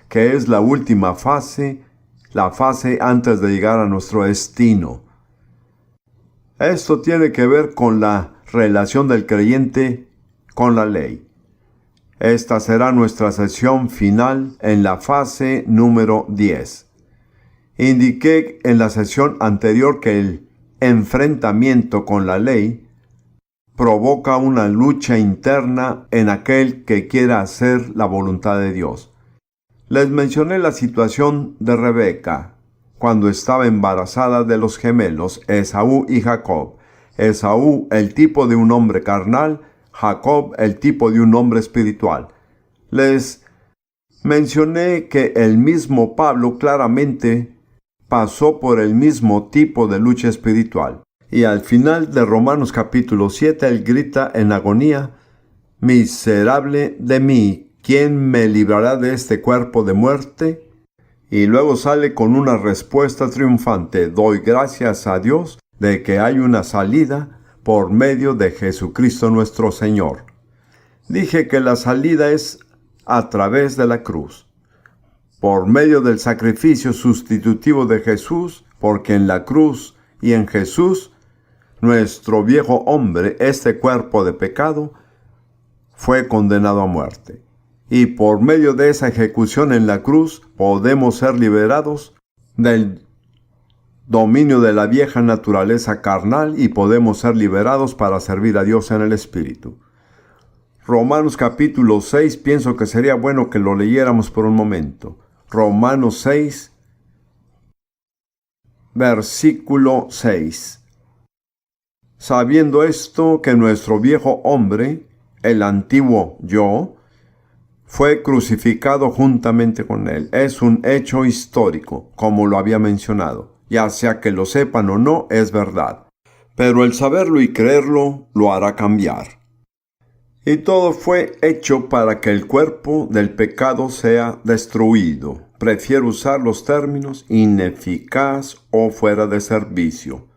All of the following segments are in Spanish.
que es la última fase, la fase antes de llegar a nuestro destino. Esto tiene que ver con la relación del creyente con la ley. Esta será nuestra sesión final en la fase número 10. Indiqué en la sesión anterior que el enfrentamiento con la ley provoca una lucha interna en aquel que quiera hacer la voluntad de Dios. Les mencioné la situación de Rebeca cuando estaba embarazada de los gemelos Esaú y Jacob. Esaú, el tipo de un hombre carnal, Jacob, el tipo de un hombre espiritual. Les mencioné que el mismo Pablo claramente pasó por el mismo tipo de lucha espiritual. Y al final de Romanos capítulo 7, él grita en agonía: «Miserable de mí, ¿quién me librará de este cuerpo de muerte?». Y luego sale con una respuesta triunfante: «Doy gracias a Dios de que hay una salida por medio de Jesucristo nuestro Señor». Dije que la salida es a través de la cruz, por medio del sacrificio sustitutivo de Jesús, porque en la cruz y en Jesús, nuestro viejo hombre, este cuerpo de pecado, fue condenado a muerte. Y por medio de esa ejecución en la cruz, podemos ser liberados del dominio de la vieja naturaleza carnal y podemos ser liberados para servir a Dios en el Espíritu. Romanos capítulo 6, pienso que sería bueno que lo leyéramos por un momento. Romanos 6, versículo 6. Sabiendo esto, que nuestro viejo hombre, el antiguo yo, fue crucificado juntamente con él. Es un hecho histórico, como lo había mencionado. Ya sea que lo sepan o no, es verdad. Pero el saberlo y creerlo lo hará cambiar. Y todo fue hecho para que el cuerpo del pecado sea destruido. Prefiero usar los términos ineficaz o fuera de servicio,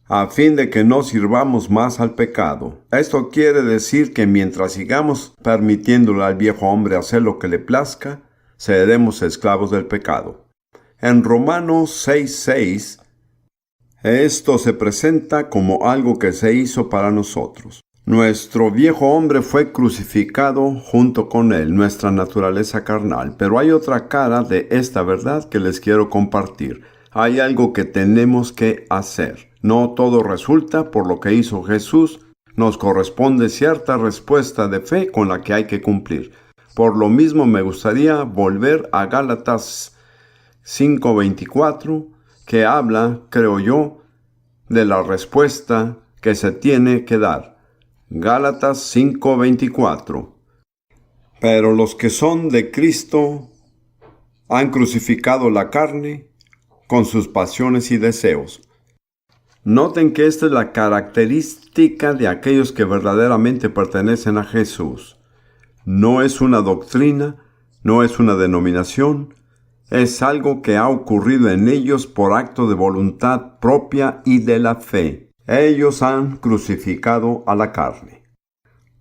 a fin de que no sirvamos más al pecado. Esto quiere decir que mientras sigamos permitiéndole al viejo hombre hacer lo que le plazca, seremos esclavos del pecado. En Romanos 6:6, esto se presenta como algo que se hizo para nosotros. Nuestro viejo hombre fue crucificado junto con él, nuestra naturaleza carnal. Pero hay otra cara de esta verdad que les quiero compartir. Hay algo que tenemos que hacer. No todo resulta por lo que hizo Jesús. Nos corresponde cierta respuesta de fe con la que hay que cumplir. Por lo mismo me gustaría volver a Gálatas 5:24, que habla, creo yo, de la respuesta que se tiene que dar. Gálatas 5:24. Pero los que son de Cristo han crucificado la carne con sus pasiones y deseos. Noten que esta es la característica de aquellos que verdaderamente pertenecen a Jesús. No es una doctrina, no es una denominación, es algo que ha ocurrido en ellos por acto de voluntad propia y de la fe. Ellos han crucificado a la carne.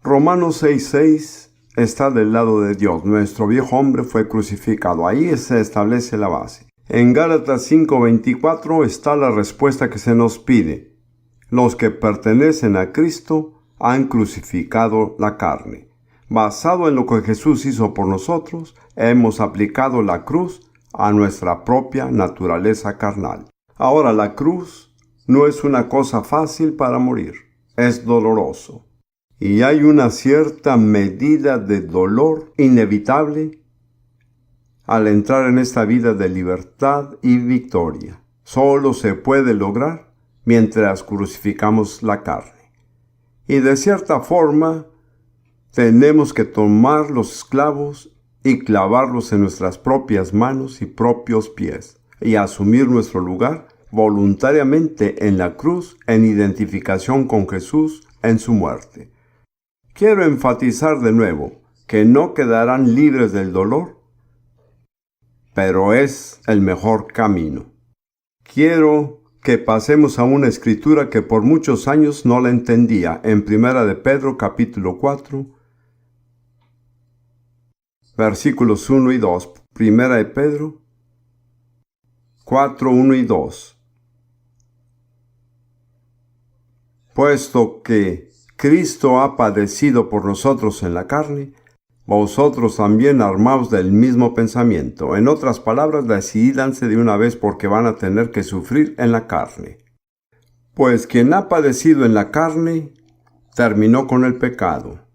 Romanos 6:6 está del lado de Dios. Nuestro viejo hombre fue crucificado. Ahí se establece la base. En Gálatas 5:24 está la respuesta que se nos pide. Los que pertenecen a Cristo han crucificado la carne. Basado en lo que Jesús hizo por nosotros, hemos aplicado la cruz a nuestra propia naturaleza carnal. Ahora, la cruz no es una cosa fácil para morir. Es doloroso. Y hay una cierta medida de dolor inevitable al entrar en esta vida de libertad y victoria. Solo se puede lograr mientras crucificamos la carne. Y de cierta forma, tenemos que tomar los clavos y clavarlos en nuestras propias manos y propios pies, y asumir nuestro lugar voluntariamente en la cruz en identificación con Jesús en su muerte. Quiero enfatizar de nuevo que no quedarán libres del dolor, pero es el mejor camino. Quiero que pasemos a una escritura que por muchos años no la entendía. En 1 de Pedro capítulo 4, versículos 1 y 2. Primera de Pedro 4, 1 y 2. Puesto que Cristo ha padecido por nosotros en la carne, vosotros también armaos del mismo pensamiento. En otras palabras, decídanse de una vez porque van a tener que sufrir en la carne. Pues quien ha padecido en la carne, terminó con el pecado.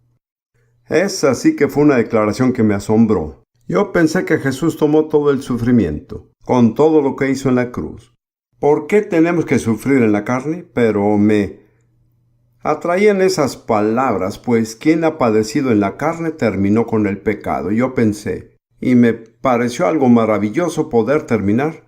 Esa sí que fue una declaración que me asombró. Yo pensé que Jesús tomó todo el sufrimiento, con todo lo que hizo en la cruz. ¿Por qué tenemos que sufrir en la carne? Pero me atraían esas palabras, pues quien ha padecido en la carne terminó con el pecado. Yo pensé, y me pareció algo maravilloso poder terminar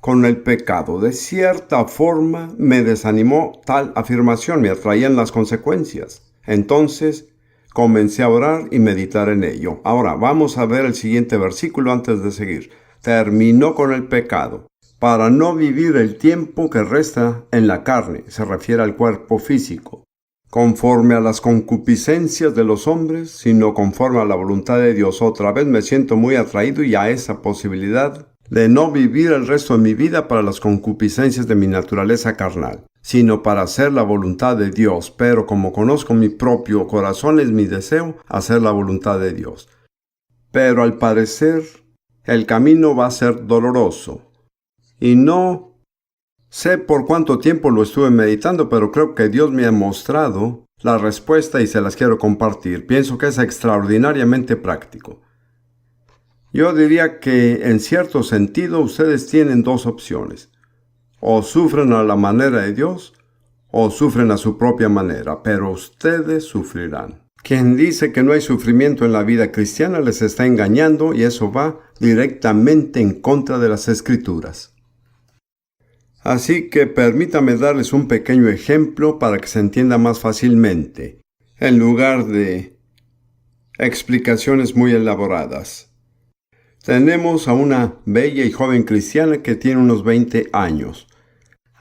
con el pecado. De cierta forma me desanimó tal afirmación, me atraían las consecuencias. Entonces comencé a orar y meditar en ello. Ahora vamos a ver el siguiente versículo antes de seguir. Terminó con el pecado, para no vivir el tiempo que resta en la carne, se refiere al cuerpo físico, conforme a las concupiscencias de los hombres, sino conforme a la voluntad de Dios. Otra vez me siento muy atraído y a esa posibilidad de no vivir el resto de mi vida para las concupiscencias de mi naturaleza carnal, sino para hacer la voluntad de Dios. Pero como conozco mi propio corazón, es mi deseo hacer la voluntad de Dios. Pero al parecer, el camino va a ser doloroso. Y no sé por cuánto tiempo lo estuve meditando, pero creo que Dios me ha mostrado la respuesta y se las quiero compartir. Pienso que es extraordinariamente práctico. Yo diría que en cierto sentido ustedes tienen dos opciones. O sufren a la manera de Dios, o sufren a su propia manera, pero ustedes sufrirán. Quien dice que no hay sufrimiento en la vida cristiana les está engañando y eso va directamente en contra de las Escrituras. Así que permítame darles un pequeño ejemplo para que se entienda más fácilmente, en lugar de explicaciones muy elaboradas. Tenemos a una bella y joven cristiana que tiene unos 20 años.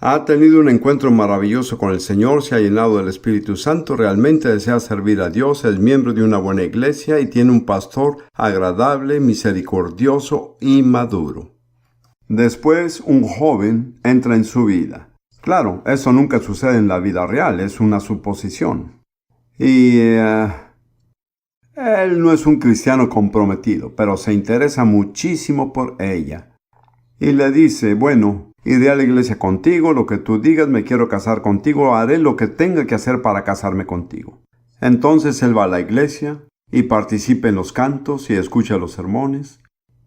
Ha tenido un encuentro maravilloso con el Señor, se ha llenado del Espíritu Santo, realmente desea servir a Dios, es miembro de una buena iglesia y tiene un pastor agradable, misericordioso y maduro. Después, un joven entra en su vida. Claro, eso nunca sucede en la vida real, es una suposición. Y él no es un cristiano comprometido, pero se interesa muchísimo por ella. Y le dice, bueno, iré a la iglesia contigo, lo que tú digas, me quiero casar contigo, haré lo que tenga que hacer para casarme contigo. Entonces él va a la iglesia y participa en los cantos y escucha los sermones.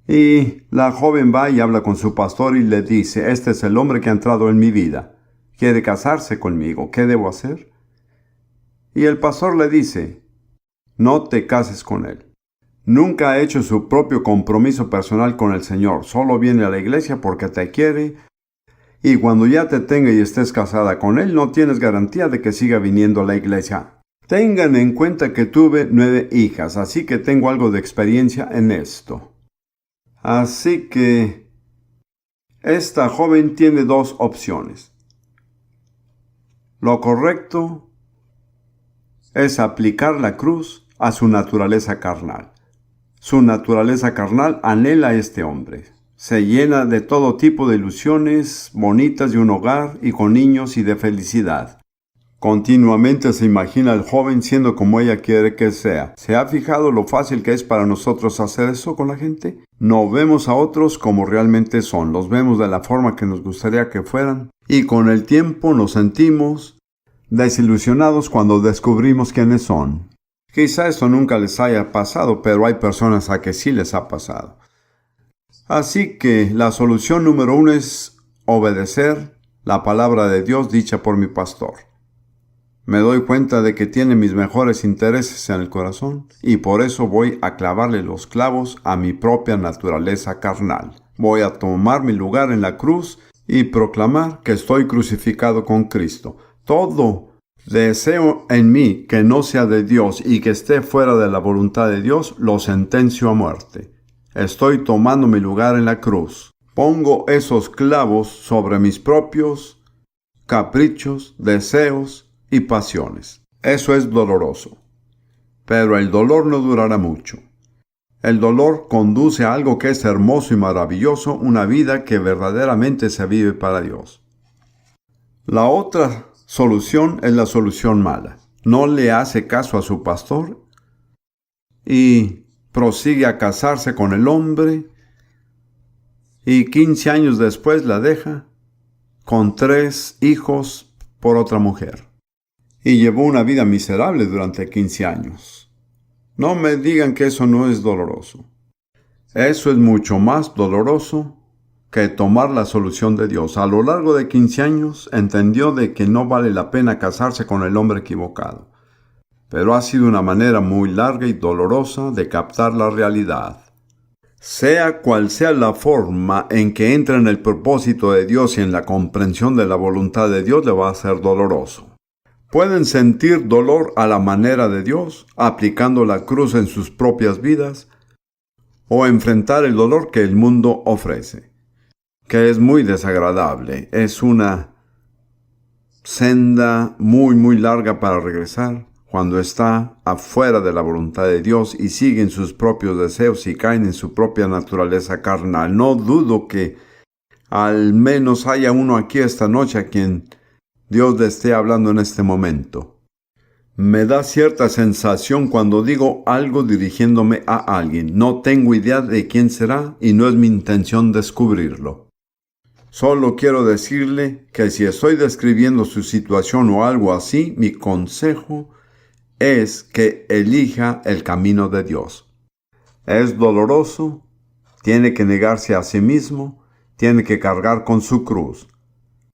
Y la joven va y habla con su pastor y le dice, este es el hombre que ha entrado en mi vida. Quiere casarse conmigo, ¿qué debo hacer? Y el pastor le dice, no te cases con él. Nunca ha hecho su propio compromiso personal con el Señor, solo viene a la iglesia porque te quiere. Y cuando ya te tenga y estés casada con él, no tienes garantía de que siga viniendo a la iglesia. Tengan en cuenta que tuve 9 hijas, así que tengo algo de experiencia en esto. Así que esta joven tiene 2 opciones. Lo correcto es aplicar la cruz a su naturaleza carnal. Su naturaleza carnal anhela a este hombre. Se llena de todo tipo de ilusiones bonitas de un hogar y con niños y de felicidad. Continuamente se imagina al joven siendo como ella quiere que sea. ¿Se ha fijado lo fácil que es para nosotros hacer eso con la gente? No vemos a otros como realmente son, los vemos de la forma que nos gustaría que fueran. Y con el tiempo nos sentimos desilusionados cuando descubrimos quiénes son. Quizá esto nunca les haya pasado, pero hay personas a que sí les ha pasado. Así que la solución número 1 es obedecer la palabra de Dios dicha por mi pastor. Me doy cuenta de que tiene mis mejores intereses en el corazón y por eso voy a clavarle los clavos a mi propia naturaleza carnal. Voy a tomar mi lugar en la cruz y proclamar que estoy crucificado con Cristo. Todo deseo en mí que no sea de Dios y que esté fuera de la voluntad de Dios, lo sentencio a muerte. Estoy tomando mi lugar en la cruz. Pongo esos clavos sobre mis propios caprichos, deseos y pasiones. Eso es doloroso. Pero el dolor no durará mucho. El dolor conduce a algo que es hermoso y maravilloso, una vida que verdaderamente se vive para Dios. La otra solución es la solución mala. No le hace caso a su pastor y prosigue a casarse con el hombre y 15 años después la deja con 3 hijos por otra mujer. Y llevó una vida miserable durante 15 años. No me digan que eso no es doloroso. Eso es mucho más doloroso que tomar la solución de Dios. A lo largo de 15 años entendió de que no vale la pena casarse con el hombre equivocado. Pero ha sido una manera muy larga y dolorosa de captar la realidad. Sea cual sea la forma en que entra en el propósito de Dios y en la comprensión de la voluntad de Dios, le va a ser doloroso. Pueden sentir dolor a la manera de Dios, aplicando la cruz en sus propias vidas, o enfrentar el dolor que el mundo ofrece, que es muy desagradable. Es una senda muy larga para regresar cuando está afuera de la voluntad de Dios y siguen sus propios deseos y caen en su propia naturaleza carnal. No dudo que al menos haya uno aquí esta noche a quien Dios le esté hablando en este momento. Me da cierta sensación cuando digo algo dirigiéndome a alguien. No tengo idea de quién será y no es mi intención descubrirlo. Solo quiero decirle que si estoy describiendo su situación o algo así, mi consejo es que elija el camino de Dios. Es doloroso, tiene que negarse a sí mismo, tiene que cargar con su cruz.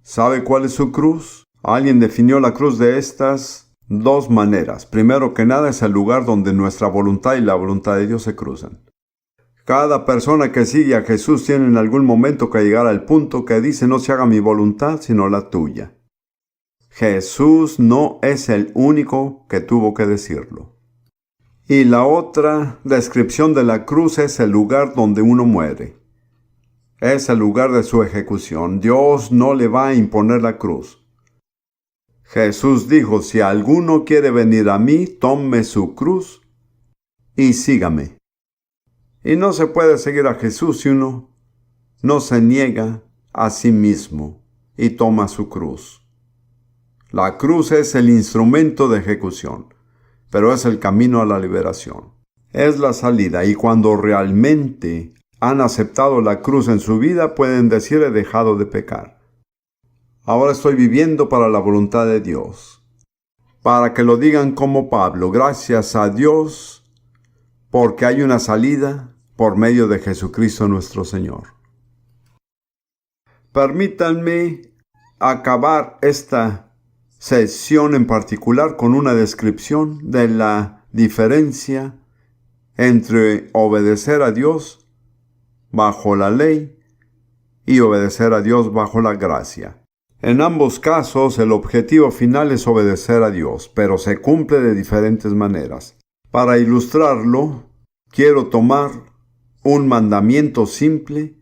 ¿Sabe cuál es su cruz? Alguien definió la cruz de estas 2 maneras. Primero que nada es el lugar donde nuestra voluntad y la voluntad de Dios se cruzan. Cada persona que sigue a Jesús tiene en algún momento que llegar al punto que dice: no se haga mi voluntad sino la tuya. Jesús no es el único que tuvo que decirlo. Y la otra descripción de la cruz es el lugar donde uno muere. Es el lugar de su ejecución. Dios no le va a imponer la cruz. Jesús dijo: si alguno quiere venir a mí, tome su cruz y sígame. Y no se puede seguir a Jesús si uno no se niega a sí mismo y toma su cruz. La cruz es el instrumento de ejecución, pero es el camino a la liberación. Es la salida, y cuando realmente han aceptado la cruz en su vida, pueden decir: he dejado de pecar. Ahora estoy viviendo para la voluntad de Dios. Para que lo digan como Pablo: gracias a Dios, porque hay una salida por medio de Jesucristo nuestro Señor. Permítanme acabar esta sesión en particular con una descripción de la diferencia entre obedecer a Dios bajo la ley y obedecer a Dios bajo la gracia. En ambos casos, el objetivo final es obedecer a Dios, pero se cumple de diferentes maneras. Para ilustrarlo, quiero tomar un mandamiento simple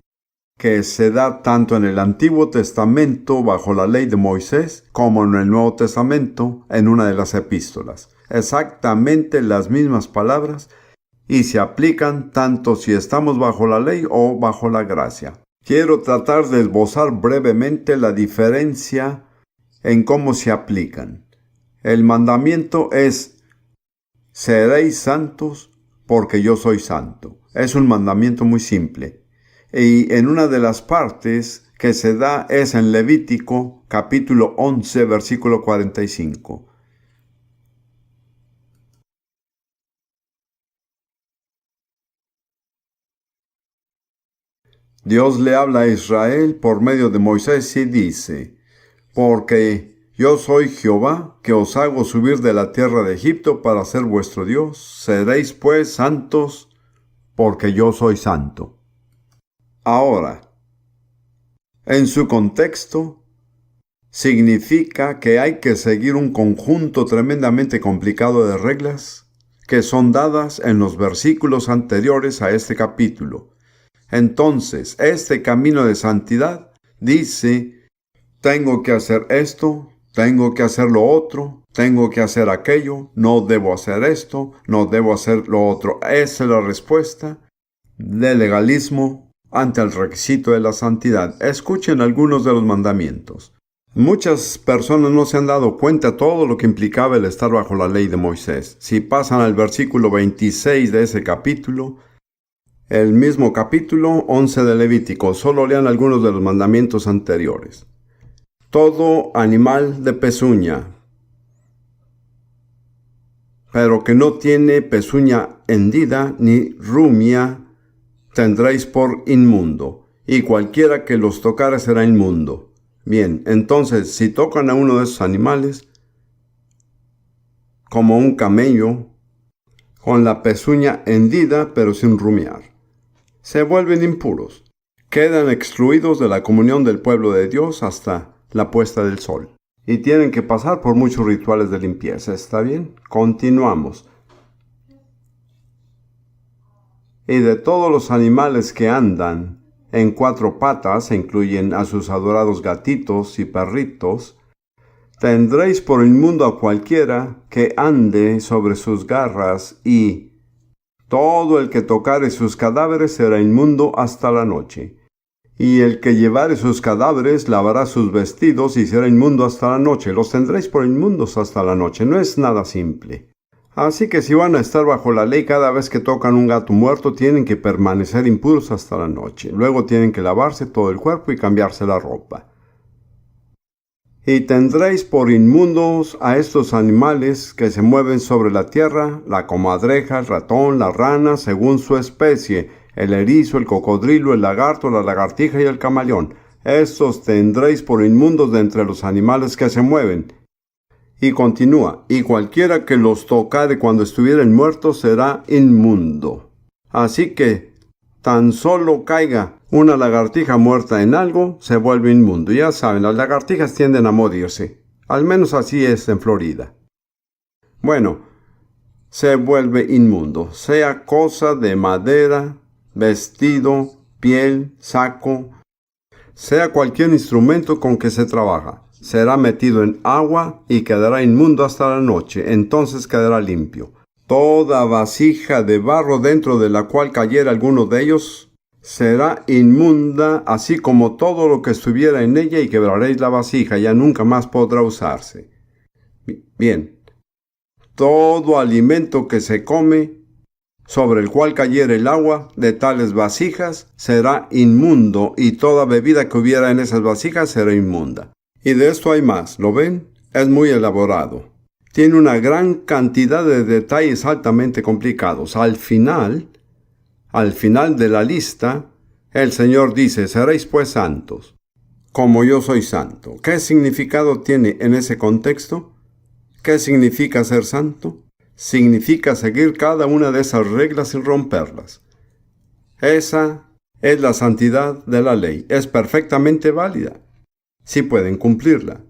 que se da tanto en el Antiguo Testamento bajo la ley de Moisés como en el Nuevo Testamento en una de las epístolas. Exactamente las mismas palabras y se aplican tanto si estamos bajo la ley o bajo la gracia. Quiero tratar de esbozar brevemente la diferencia en cómo se aplican. El mandamiento es: seréis santos porque yo soy santo. Es un mandamiento muy simple. Y en una de las partes que se da es en Levítico, capítulo 11, versículo 45. Dios le habla a Israel por medio de Moisés y dice: porque yo soy Jehová, que os hago subir de la tierra de Egipto para ser vuestro Dios. Seréis pues santos, porque yo soy santo. Ahora, en su contexto, significa que hay que seguir un conjunto tremendamente complicado de reglas que son dadas en los versículos anteriores a este capítulo. Entonces, este camino de santidad dice: tengo que hacer esto, tengo que hacer lo otro, Tengo que hacer aquello, no debo hacer esto, no debo hacer lo otro. Esa es la respuesta del legalismo ante el requisito de la santidad. Escuchen algunos de los mandamientos. Muchas personas no se han dado cuenta de todo lo que implicaba el estar bajo la ley de Moisés. Si pasan al versículo 26 de ese capítulo, el mismo capítulo 11 de Levítico, solo lean algunos de los mandamientos anteriores. Todo animal de pezuña, pero que no tiene pezuña hendida ni rumia, tendréis por inmundo, y cualquiera que los tocare será inmundo. Bien, entonces, si tocan a uno de esos animales, como un camello, con la pezuña hendida pero sin rumiar, se vuelven impuros. Quedan excluidos de la comunión del pueblo de Dios hasta la puesta del sol. Y tienen que pasar por muchos rituales de limpieza. ¿Está bien? Continuamos. Y de todos los animales que andan en cuatro patas, se incluyen a sus adorados gatitos y perritos, tendréis por inmundo a cualquiera que ande sobre sus garras, y todo el que tocare sus cadáveres será inmundo hasta la noche. Y el que llevare sus cadáveres lavará sus vestidos y será inmundo hasta la noche. Los tendréis por inmundos hasta la noche. No es nada simple. Así que si van a estar bajo la ley, cada vez que tocan un gato muerto, tienen que permanecer impuros hasta la noche. Luego tienen que lavarse todo el cuerpo y cambiarse la ropa. Y tendréis por inmundos a estos animales que se mueven sobre la tierra, la comadreja, el ratón, la rana, según su especie, el erizo, el cocodrilo, el lagarto, la lagartija y el camaleón. Estos tendréis por inmundos de entre los animales que se mueven. Y continúa, y cualquiera que los tocare cuando estuvieren muertos será inmundo. Así que tan solo caiga una lagartija muerta en algo, se vuelve inmundo. Ya saben, las lagartijas tienden a morirse. Al menos así es en Florida. Bueno, se vuelve inmundo, sea cosa de madera, vestido, piel, saco, sea cualquier instrumento con que se trabaja. Será metido en agua y quedará inmundo hasta la noche, entonces quedará limpio. Toda vasija de barro dentro de la cual cayera alguno de ellos será inmunda, así como todo lo que estuviera en ella, y quebraréis la vasija, ya nunca más podrá usarse. Bien, todo alimento que se come, sobre el cual cayera el agua de tales vasijas, será inmundo, y toda bebida que hubiera en esas vasijas será inmunda. Y de esto hay más, ¿lo ven? Es muy elaborado. Tiene una gran cantidad de detalles altamente complicados. Al final de la lista, el Señor dice, seréis pues santos, como yo soy santo. ¿Qué significado tiene en ese contexto? ¿Qué significa ser santo? Significa seguir cada una de esas reglas sin romperlas. Esa es la santidad de la ley. Es perfectamente válida si pueden cumplirla.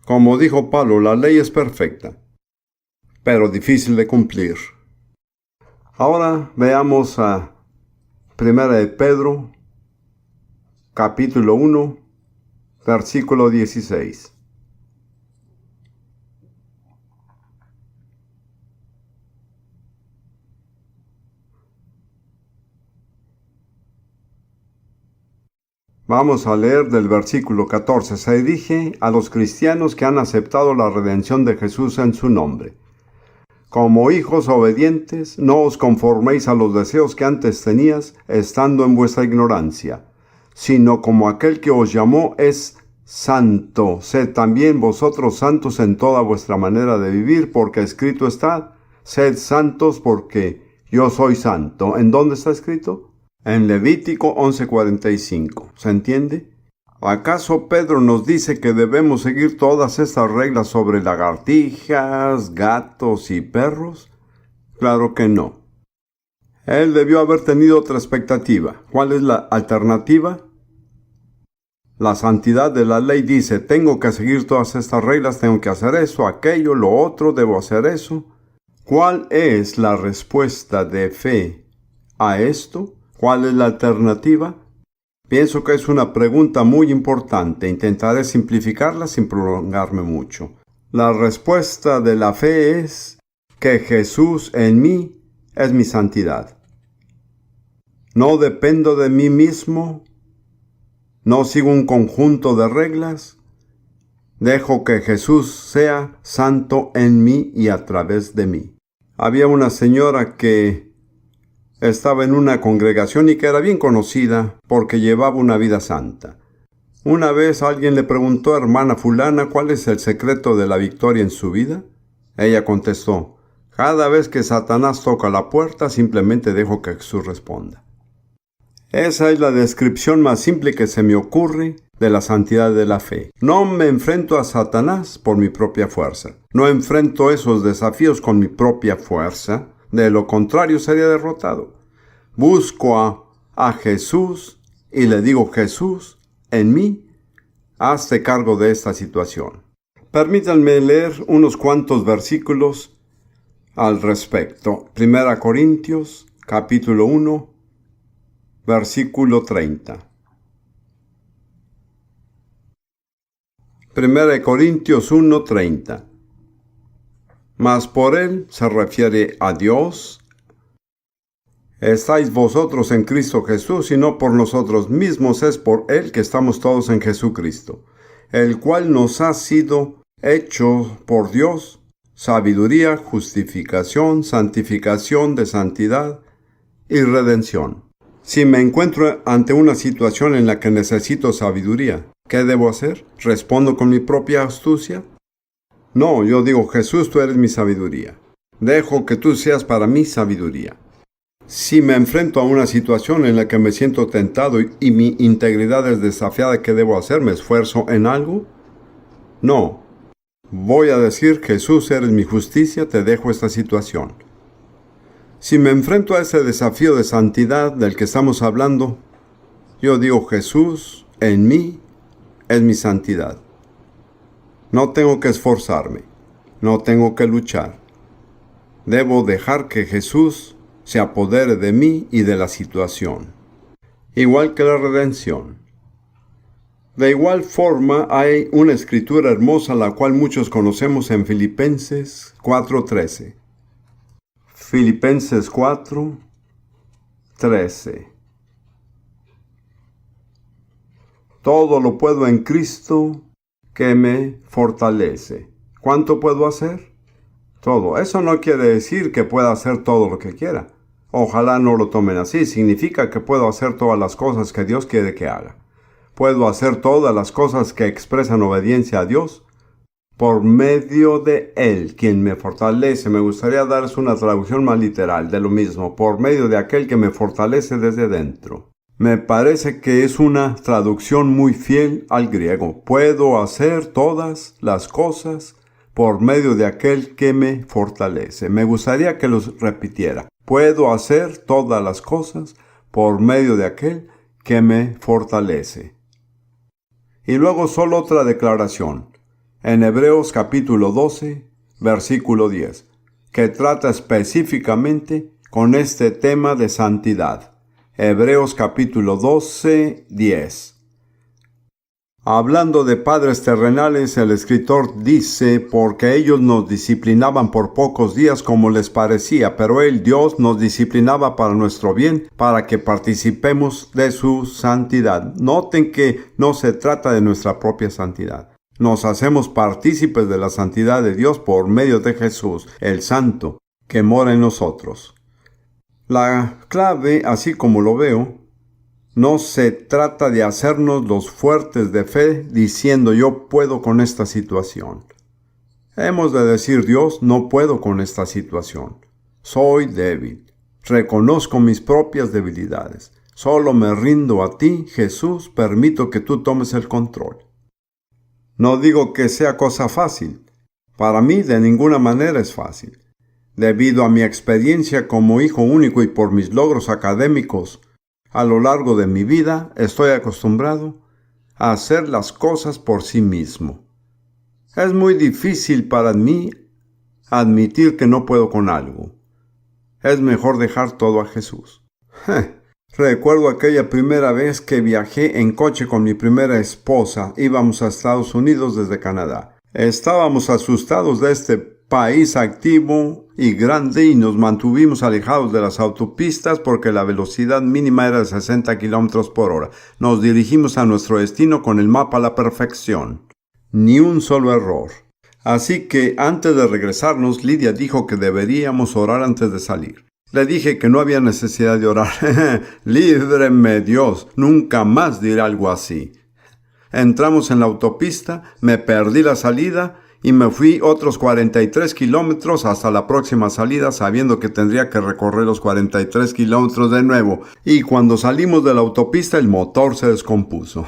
Como dijo Pablo, la ley es perfecta, pero difícil de cumplir. Ahora veamos a 1 de Pedro, capítulo 1, versículo 16. Vamos a leer del versículo 14. Se dirige a los cristianos que han aceptado la redención de Jesús en su nombre. Como hijos obedientes, no os conforméis a los deseos que antes tenías, estando en vuestra ignorancia, sino como aquel que os llamó es santo. Sed también vosotros santos en toda vuestra manera de vivir, porque escrito está, sed santos porque yo soy santo. ¿En dónde está escrito? En Levítico 11:45. ¿Se entiende? ¿Acaso Pedro nos dice que debemos seguir todas estas reglas sobre lagartijas, gatos y perros? Claro que no. Él debió haber tenido otra expectativa. ¿Cuál es la alternativa? La santidad de la ley dice, tengo que seguir todas estas reglas, tengo que hacer eso, aquello, lo otro, debo hacer eso. ¿Cuál es la respuesta de fe a esto? ¿Cuál es la alternativa? Pienso que es una pregunta muy importante. Intentaré simplificarla sin prolongarme mucho. La respuesta de la fe es que Jesús en mí es mi santidad. No dependo de mí mismo, no sigo un conjunto de reglas, dejo que Jesús sea santo en mí y a través de mí. Había una señora que estaba en una congregación y que era bien conocida porque llevaba una vida santa. Una vez alguien le preguntó a hermana fulana cuál es el secreto de la victoria en su vida. Ella contestó: cada vez que Satanás toca la puerta, simplemente dejo que Jesús responda. Esa es la descripción más simple que se me ocurre de la santidad de la fe. No me enfrento a Satanás por mi propia fuerza. No enfrento esos desafíos con mi propia fuerza. De lo contrario, sería derrotado. Busco a Jesús y le digo: Jesús, en mí, hazte cargo de esta situación. Permítanme leer unos cuantos versículos al respecto. 1 Corintios, capítulo 1, versículo 30. 1 Corintios 1, 30. Mas por él se refiere a Dios. Estáis vosotros en Cristo Jesús, y no por nosotros mismos, es por él que estamos todos en Jesucristo, el cual nos ha sido hecho por Dios sabiduría, justificación, santificación de santidad y redención. Si me encuentro ante una situación en la que necesito sabiduría, ¿qué debo hacer? ¿Respondo con mi propia astucia? No, yo digo: Jesús, tú eres mi sabiduría. Dejo que tú seas para mí sabiduría. Si me enfrento a una situación en la que me siento tentado y mi integridad es desafiada, ¿qué debo hacer? ¿Me esfuerzo en algo? No. Voy a decir: Jesús, eres mi justicia, te dejo esta situación. Si me enfrento a ese desafío de santidad del que estamos hablando, yo digo: Jesús en mí es mi santidad. No tengo que esforzarme, no tengo que luchar. Debo dejar que Jesús se apodere de mí y de la situación. Igual que la redención. De igual forma, hay una escritura hermosa la cual muchos conocemos en Filipenses 4:13. Filipenses 4:13. Todo lo puedo en Cristo que me fortalece. ¿Cuánto puedo hacer? Todo. Eso no quiere decir que pueda hacer todo lo que quiera. Ojalá no lo tomen así. Significa que puedo hacer todas las cosas que Dios quiere que haga. Puedo hacer todas las cosas que expresan obediencia a Dios por medio de Él, quien me fortalece. Me gustaría darles una traducción más literal de lo mismo: por medio de aquel que me fortalece desde dentro. Me parece que es una traducción muy fiel al griego. Puedo hacer todas las cosas por medio de aquel que me fortalece. Me gustaría que los repitiera. Puedo hacer todas las cosas por medio de aquel que me fortalece. Y luego solo otra declaración, en Hebreos capítulo 12, versículo 10, que trata específicamente con este tema de santidad. Hebreos capítulo 12, 10. Hablando de padres terrenales, el escritor dice: porque ellos nos disciplinaban por pocos días como les parecía, pero Él, Dios, nos disciplinaba para nuestro bien, para que participemos de su santidad. Noten que no se trata de nuestra propia santidad. Nos hacemos partícipes de la santidad de Dios por medio de Jesús, el Santo, que mora en nosotros. La clave, así como lo veo, no se trata de hacernos los fuertes de fe diciendo: yo puedo con esta situación. Hemos de decir: Dios, no puedo con esta situación. Soy débil. Reconozco mis propias debilidades. Solo me rindo a ti, Jesús. Permito que tú tomes el control. No digo que sea cosa fácil. Para mí de ninguna manera es fácil. Debido a mi experiencia como hijo único y por mis logros académicos, a lo largo de mi vida estoy acostumbrado a hacer las cosas por sí mismo. Es muy difícil para mí admitir que no puedo con algo. Es mejor dejar todo a Jesús. Recuerdo aquella primera vez que viajé en coche con mi primera esposa. Íbamos a Estados Unidos desde Canadá. Estábamos asustados de este país activo y grande y nos mantuvimos alejados de las autopistas porque la velocidad mínima era de 60 kilómetros por hora. Nos dirigimos a nuestro destino con el mapa a la perfección. Ni un solo error. Así que antes de regresarnos, Lidia dijo que deberíamos orar antes de salir. Le dije que no había necesidad de orar. Líbreme Dios, nunca más diré algo así. Entramos en la autopista, me perdí la salida y me fui otros 43 kilómetros hasta la próxima salida sabiendo que tendría que recorrer los 43 kilómetros de nuevo. Y cuando salimos de la autopista el motor se descompuso.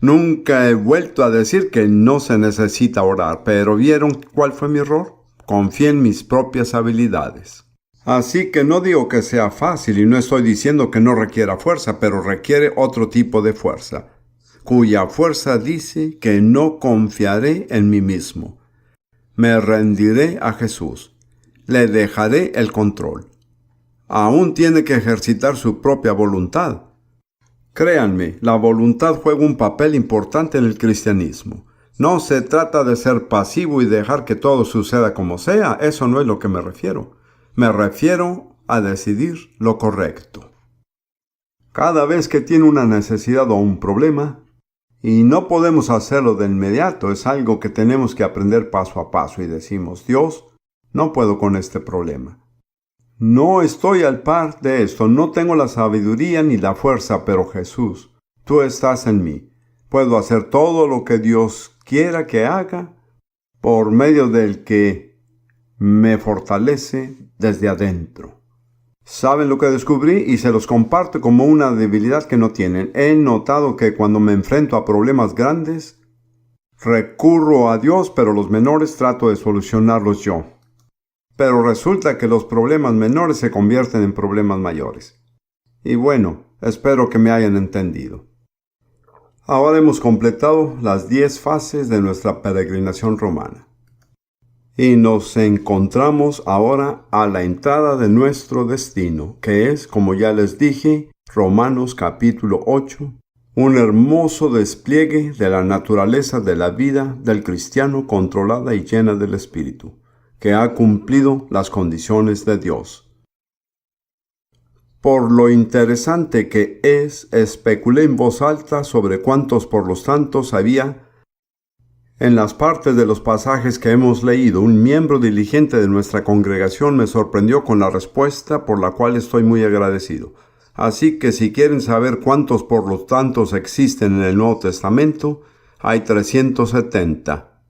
Nunca he vuelto a decir que no se necesita orar, pero ¿vieron cuál fue mi error? Confié en mis propias habilidades. Así que no digo que sea fácil y no estoy diciendo que no requiera fuerza, pero requiere otro tipo de fuerza, cuya fuerza dice que no confiaré en mí mismo. Me rendiré a Jesús. Le dejaré el control. Aún tiene que ejercitar su propia voluntad. Créanme, la voluntad juega un papel importante en el cristianismo. No se trata de ser pasivo y dejar que todo suceda como sea. Eso no es lo que me refiero. Me refiero a decidir lo correcto. Cada vez que tiene una necesidad o un problema, y no podemos hacerlo de inmediato, es algo que tenemos que aprender paso a paso y decimos, Dios, no puedo con este problema. No estoy al par de esto, no tengo la sabiduría ni la fuerza, pero Jesús, tú estás en mí. Puedo hacer todo lo que Dios quiera que haga por medio del que me fortalece desde adentro. ¿Saben lo que descubrí? Y se los comparto como una debilidad que no tienen. He notado que cuando me enfrento a problemas grandes, recurro a Dios, pero los menores trato de solucionarlos yo. Pero resulta que los problemas menores se convierten en problemas mayores. Y bueno, espero que me hayan entendido. Ahora hemos completado las 10 fases de nuestra peregrinación romana. Y nos encontramos ahora a la entrada de nuestro destino, que es, como ya les dije, Romanos capítulo 8, un hermoso despliegue de la naturaleza de la vida del cristiano controlada y llena del Espíritu, que ha cumplido las condiciones de Dios. Por lo interesante que es, especulé en voz alta sobre cuántos por los tantos había. En las partes de los pasajes que hemos leído, un miembro diligente de nuestra congregación me sorprendió con la respuesta por la cual estoy muy agradecido. Así que si quieren saber cuántos por los tantos existen en el Nuevo Testamento, hay 370.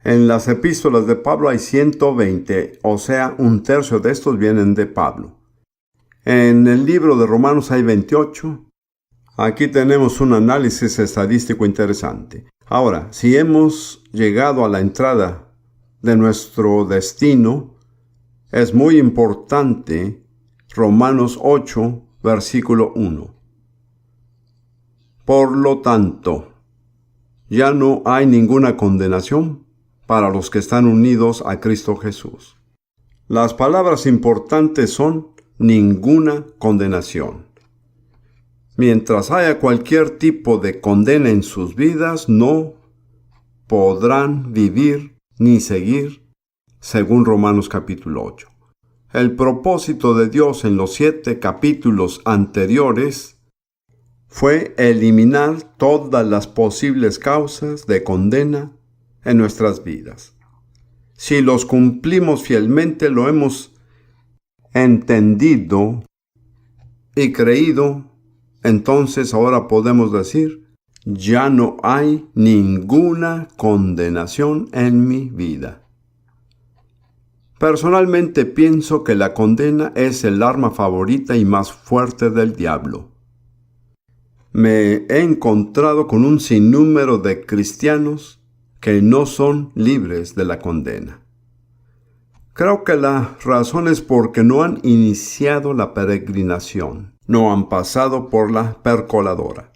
En las epístolas de Pablo hay 120, o sea, un tercio de estos vienen de Pablo. En el libro de Romanos hay 28. Aquí tenemos un análisis estadístico interesante. Ahora, si hemos llegado a la entrada de nuestro destino, es muy importante Romanos 8, versículo 1. Por lo tanto, ya no hay ninguna condenación para los que están unidos a Cristo Jesús. Las palabras importantes son ninguna condenación. Mientras haya cualquier tipo de condena en sus vidas, no podrán vivir ni seguir, según Romanos capítulo 8. El propósito de Dios en los 7 capítulos anteriores fue eliminar todas las posibles causas de condena en nuestras vidas. Si los cumplimos fielmente, lo hemos entendido y creído, entonces ahora podemos decir, ya no hay ninguna condenación en mi vida. Personalmente pienso que la condena es el arma favorita y más fuerte del diablo. Me he encontrado con un sinnúmero de cristianos que no son libres de la condena. Creo que la razón es porque no han iniciado la peregrinación, no han pasado por la percoladora.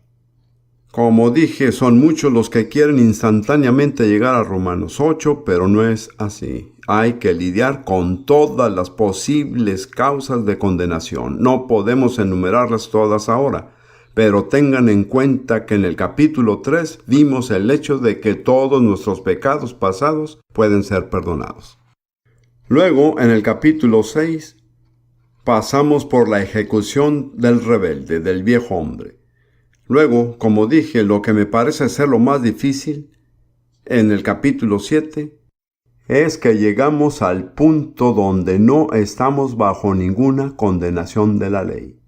Como dije, son muchos los que quieren instantáneamente llegar a Romanos 8, pero no es así. Hay que lidiar con todas las posibles causas de condenación. No podemos enumerarlas todas ahora, Pero tengan en cuenta que en el capítulo 3 vimos el hecho de que todos nuestros pecados pasados pueden ser perdonados. Luego, en el capítulo 6, pasamos por la ejecución del rebelde, del viejo hombre. Luego, como dije, lo que me parece ser lo más difícil, en el capítulo 7, es que llegamos al punto donde no estamos bajo ninguna condenación de la ley.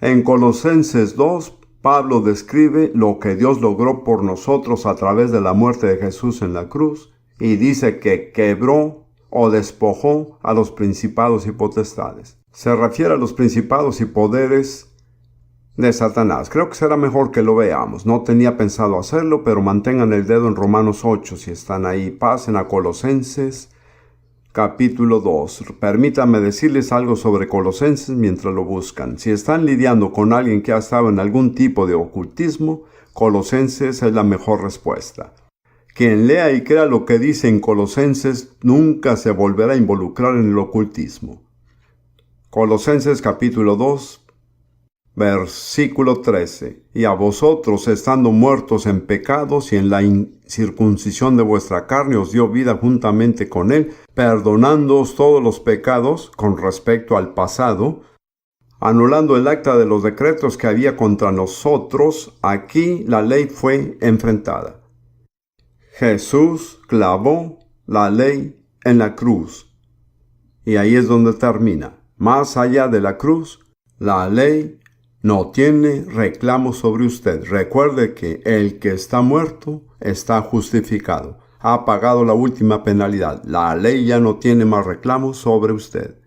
En Colosenses 2, Pablo describe lo que Dios logró por nosotros a través de la muerte de Jesús en la cruz, y dice que quebró o despojó a los principados y potestades. Se refiere a los principados y poderes de Satanás. Creo que será mejor que lo veamos. No tenía pensado hacerlo, pero mantengan el dedo en Romanos 8 si están ahí. Pasen a Colosenses capítulo 2. Permítanme decirles algo sobre Colosenses mientras lo buscan. Si están lidiando con alguien que ha estado en algún tipo de ocultismo, Colosenses es la mejor respuesta. Quien lea y crea lo que dice en Colosenses nunca se volverá a involucrar en el ocultismo. Colosenses capítulo 2, versículo 13. Y a vosotros, estando muertos en pecados y en la incircuncisión de vuestra carne, os dio vida juntamente con él, perdonándoos todos los pecados con respecto al pasado, anulando el acta de los decretos que había contra nosotros. Aquí la ley fue enfrentada. Jesús clavó la ley en la cruz. Y ahí es donde termina. Más allá de la cruz, la ley no tiene reclamo sobre usted. Recuerde que el que está muerto está justificado. Ha pagado la última penalidad. La ley ya no tiene más reclamo sobre usted.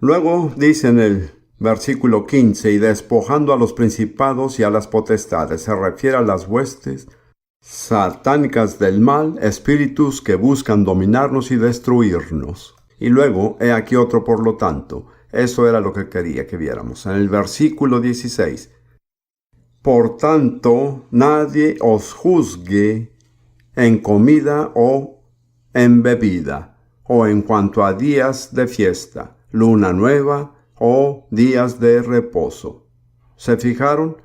Luego dice en el versículo 15, y despojando a los principados y a las potestades. Se refiere a las huestes satánicas del mal, espíritus que buscan dominarnos y destruirnos. Y luego, he aquí otro por lo tanto. Eso era lo que quería que viéramos. En el versículo 16. Por tanto, nadie os juzgue en comida o en bebida, o en cuanto a días de fiesta, luna nueva o días de reposo. ¿Se fijaron?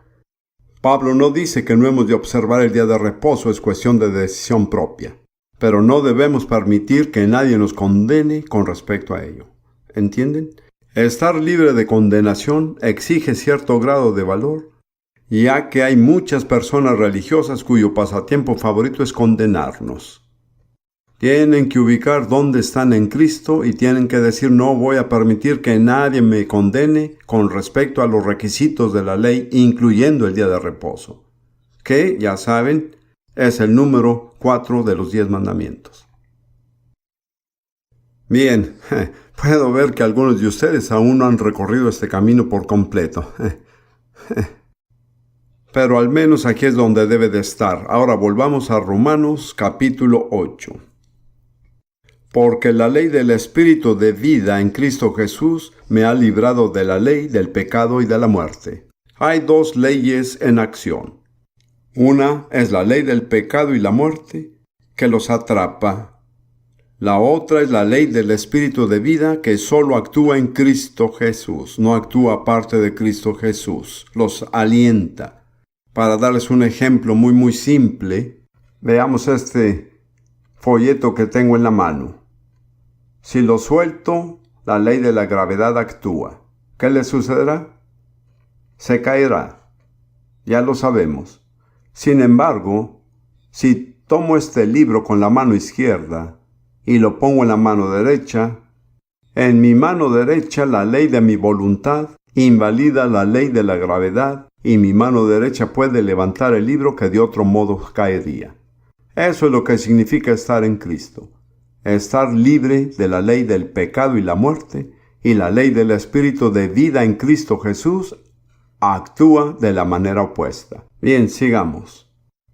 Pablo no dice que no hemos de observar el día de reposo, es cuestión de decisión propia. Pero no debemos permitir que nadie nos condene con respecto a ello. ¿Entienden? Estar libre de condenación exige cierto grado de valor, ya que hay muchas personas religiosas cuyo pasatiempo favorito es condenarnos. Tienen que ubicar dónde están en Cristo y tienen que decir: no voy a permitir que nadie me condene con respecto a los requisitos de la ley, incluyendo el día de reposo, que, ya saben, es el número 4 de los 10 mandamientos. Bien, puedo ver que algunos de ustedes aún no han recorrido este camino por completo. Pero al menos aquí es donde debe de estar. Ahora volvamos a Romanos capítulo 8. Porque la ley del Espíritu de vida en Cristo Jesús me ha librado de la ley, del pecado y de la muerte. Hay dos leyes en acción. Una es la ley del pecado y la muerte, que los atrapa. La otra es la ley del Espíritu de vida, que solo actúa en Cristo Jesús, no actúa aparte de Cristo Jesús. Los alienta. Para darles un ejemplo muy simple, veamos este folleto que tengo en la mano. Si lo suelto, la ley de la gravedad actúa. ¿Qué le sucederá? Se caerá. Ya lo sabemos. Sin embargo, si tomo este libro con la mano izquierda y lo pongo en la mano derecha, en mi mano derecha la ley de mi voluntad invalida la ley de la gravedad y mi mano derecha puede levantar el libro que de otro modo caería. Eso es lo que significa estar en Cristo. Estar libre de la ley del pecado y la muerte, y la ley del Espíritu de vida en Cristo Jesús actúa de la manera opuesta. Bien, sigamos.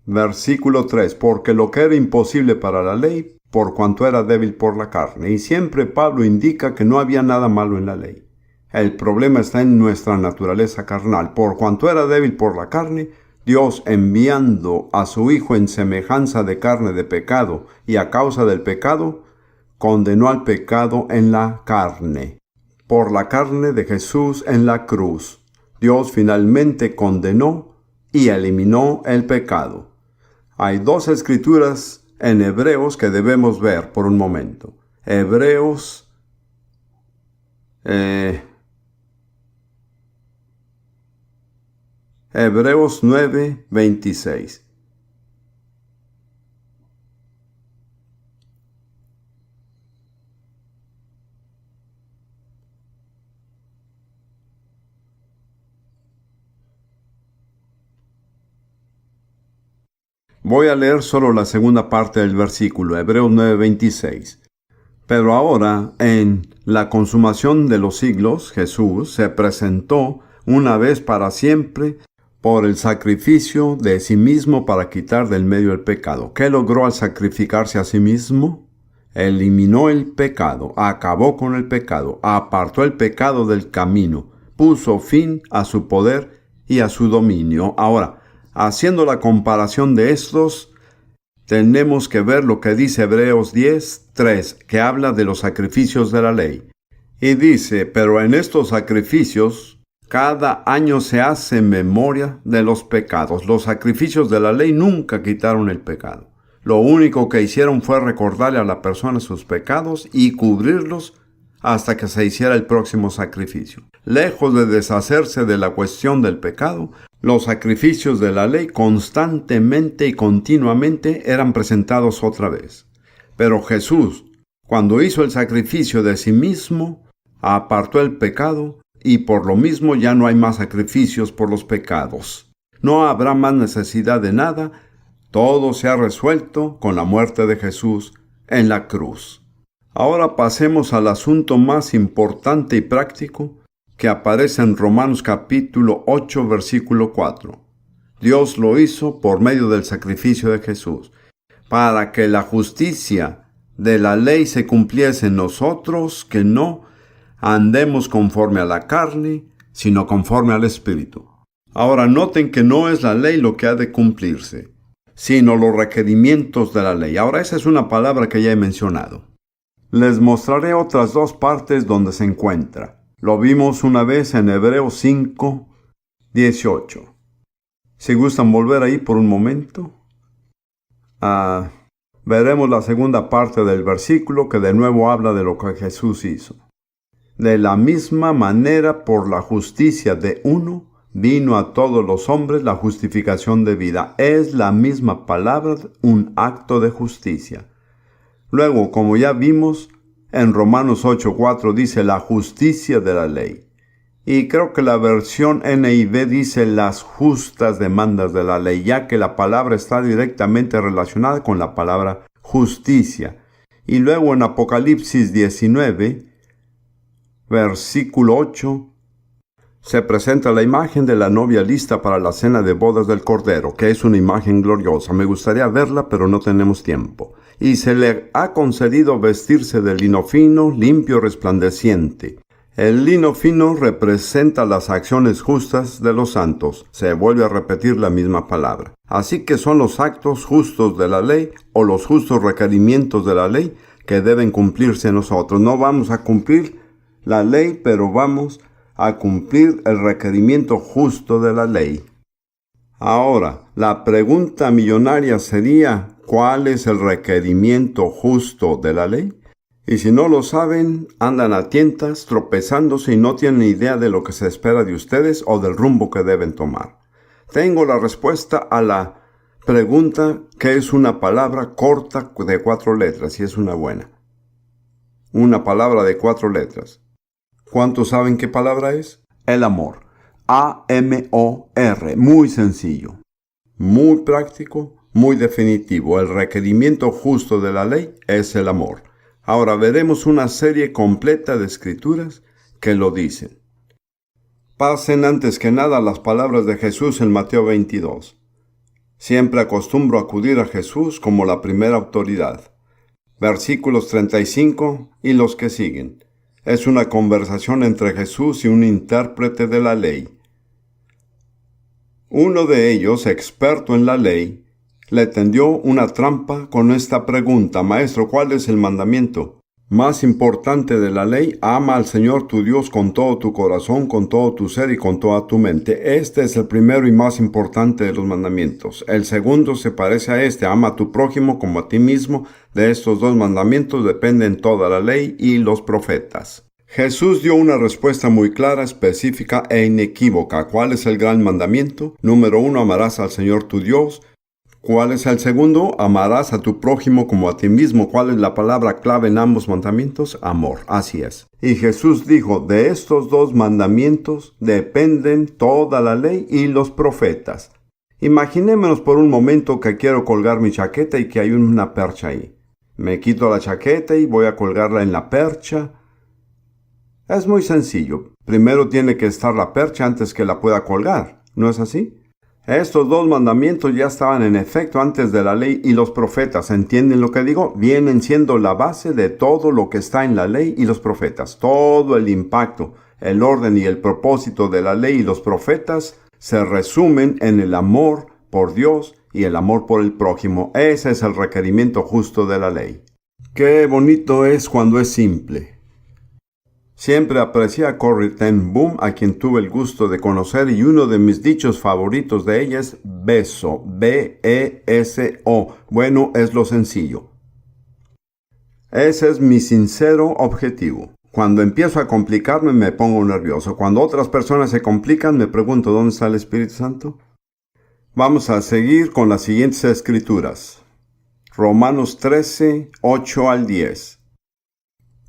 Versículo 3. Porque lo que era imposible para la ley, por cuanto era débil por la carne. Y siempre Pablo indica que no había nada malo en la ley. El problema está en nuestra naturaleza carnal. Por cuanto era débil por la carne, Dios, enviando a su Hijo en semejanza de carne de pecado y a causa del pecado, condenó al pecado en la carne. Por la carne de Jesús en la cruz. Dios finalmente condenó y eliminó el pecado. Hay dos escrituras en Hebreos que debemos ver por un momento. Hebreos 9:26. Voy a leer solo la segunda parte del versículo, Hebreos 9:26. Pero ahora, en la consumación de los siglos, Jesús se presentó una vez para siempre por el sacrificio de sí mismo para quitar del medio el pecado. ¿Qué logró al sacrificarse a sí mismo? Eliminó el pecado, acabó con el pecado, apartó el pecado del camino, puso fin a su poder y a su dominio. Ahora, haciendo la comparación de estos, tenemos que ver lo que dice Hebreos 10:3, que habla de los sacrificios de la ley. Y dice, pero en estos sacrificios, cada año se hace memoria de los pecados. Los sacrificios de la ley nunca quitaron el pecado. Lo único que hicieron fue recordarle a la persona sus pecados y cubrirlos hasta que se hiciera el próximo sacrificio. Lejos de deshacerse de la cuestión del pecado, los sacrificios de la ley constantemente y continuamente eran presentados otra vez. Pero Jesús, cuando hizo el sacrificio de sí mismo, apartó el pecado y por lo mismo ya no hay más sacrificios por los pecados. No habrá más necesidad de nada. Todo se ha resuelto con la muerte de Jesús en la cruz. Ahora pasemos al asunto más importante y práctico que aparece en Romanos capítulo 8, versículo 4. Dios lo hizo por medio del sacrificio de Jesús, para que la justicia de la ley se cumpliese en nosotros, que no andemos conforme a la carne, sino conforme al Espíritu. Ahora noten que no es la ley lo que ha de cumplirse, sino los requerimientos de la ley. Ahora esa es una palabra que ya he mencionado. Les mostraré otras dos partes donde se encuentra. Lo vimos una vez en Hebreos 5:18. Si gustan volver ahí por un momento, veremos la segunda parte del versículo que de nuevo habla de lo que Jesús hizo. De la misma manera, por la justicia de uno, vino a todos los hombres la justificación de vida. Es la misma palabra, un acto de justicia. Luego, como ya vimos, en Romanos 8:4 dice la justicia de la ley. Y creo que la versión NIV dice las justas demandas de la ley, ya que la palabra está directamente relacionada con la palabra justicia. Y luego en Apocalipsis 19, versículo 8, se presenta la imagen de la novia lista para la cena de bodas del Cordero, que es una imagen gloriosa. Me gustaría verla, pero no tenemos tiempo. Y se le ha concedido vestirse de lino fino, limpio, resplandeciente. El lino fino representa las acciones justas de los santos. Se vuelve a repetir la misma palabra. Así que son los actos justos de la ley o los justos requerimientos de la ley que deben cumplirse en nosotros. No vamos a cumplir la ley, pero vamos a cumplir el requerimiento justo de la ley. Ahora, la pregunta millonaria sería, ¿cuál es el requerimiento justo de la ley? Y si no lo saben, andan a tientas, tropezándose y no tienen idea de lo que se espera de ustedes o del rumbo que deben tomar. Tengo la respuesta a la pregunta, que es una palabra corta de 4 letras, y es una buena. Una palabra de 4 letras. ¿Cuántos saben qué palabra es? El amor. A-M-O-R. Muy sencillo. Muy práctico, muy definitivo. El requerimiento justo de la ley es el amor. Ahora veremos una serie completa de escrituras que lo dicen. Pasen antes que nada las palabras de Jesús en Mateo 22. Siempre acostumbro a acudir a Jesús como la primera autoridad. Versículos 35 y los que siguen. Es una conversación entre Jesús y un intérprete de la ley. Uno de ellos, experto en la ley, le tendió una trampa con esta pregunta: Maestro, ¿cuál es el mandamiento? más importante de la ley, ama al Señor tu Dios con todo tu corazón, con todo tu ser y con toda tu mente. Este es el primero y más importante de los mandamientos. El segundo se parece a este, ama a tu prójimo como a ti mismo. De estos dos mandamientos dependen toda la ley y los profetas. Jesús dio una respuesta muy clara, específica e inequívoca. ¿Cuál es el gran mandamiento? Número 1, amarás al Señor tu Dios. ¿Cuál es el segundo? Amarás a tu prójimo como a ti mismo. ¿Cuál es la palabra clave en ambos mandamientos? Amor. Así es. Y Jesús dijo, de estos dos mandamientos dependen toda la ley y los profetas. Imaginémonos por un momento que quiero colgar mi chaqueta y que hay una percha ahí. Me quito la chaqueta y voy a colgarla en la percha. Es muy sencillo. Primero tiene que estar la percha antes que la pueda colgar. ¿No es así? Estos dos mandamientos ya estaban en efecto antes de la ley y los profetas. ¿Entienden lo que digo? Vienen siendo la base de todo lo que está en la ley y los profetas. Todo el impacto, el orden y el propósito de la ley y los profetas se resumen en el amor por Dios y el amor por el prójimo. Ese es el requerimiento justo de la ley. Qué bonito es cuando es simple. Siempre aprecié a Corrie ten Boom, a quien tuve el gusto de conocer, y uno de mis dichos favoritos de ella es beso, B-E-S-O. Bueno, es lo sencillo. Ese es mi sincero objetivo. Cuando empiezo a complicarme me pongo nervioso. Cuando otras personas se complican me pregunto ¿dónde está el Espíritu Santo? Vamos a seguir con las siguientes escrituras. Romanos 13, 8 al 10.